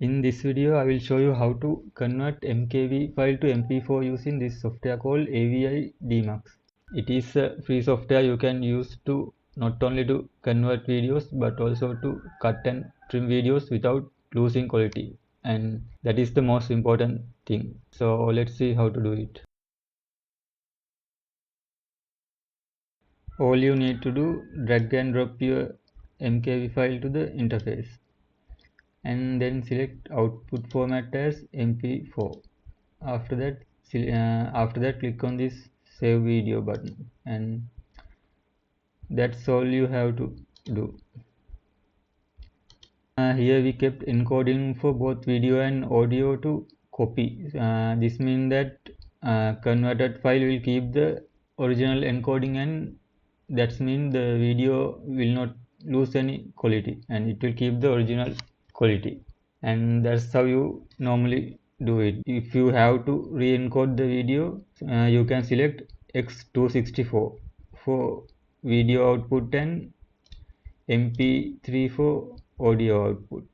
In this video, I will show you how to convert MKV file to MP4 using this software called Avidemux. It is a free software you can use to not only to convert videos but also to cut and trim videos without losing quality, and that is the most important thing. So let's see how to do it. All you need to do, drag and drop your MKV file to the interface and then select output format as MP4. After that, click on this save video button, and that's all you have to do. Here we kept encoding for both video and audio to copy. This means that converted file will keep the original encoding, and that means the video will not lose any quality and it will keep the original quality. And that's how you normally do it. If you have to re-encode the video, you can select X264 for video output and MP3 for audio output.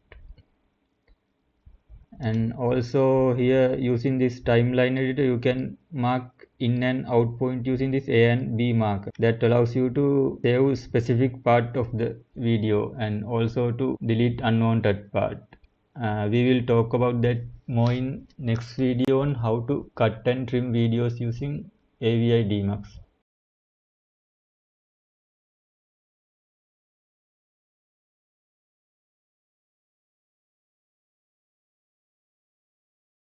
And also here, using this timeline editor, you can mark in and out point using this A and B marker. That allows you to save specific part of the video and also to delete unwanted part. We will talk about that more in next video on how to cut and trim videos using Avidemux.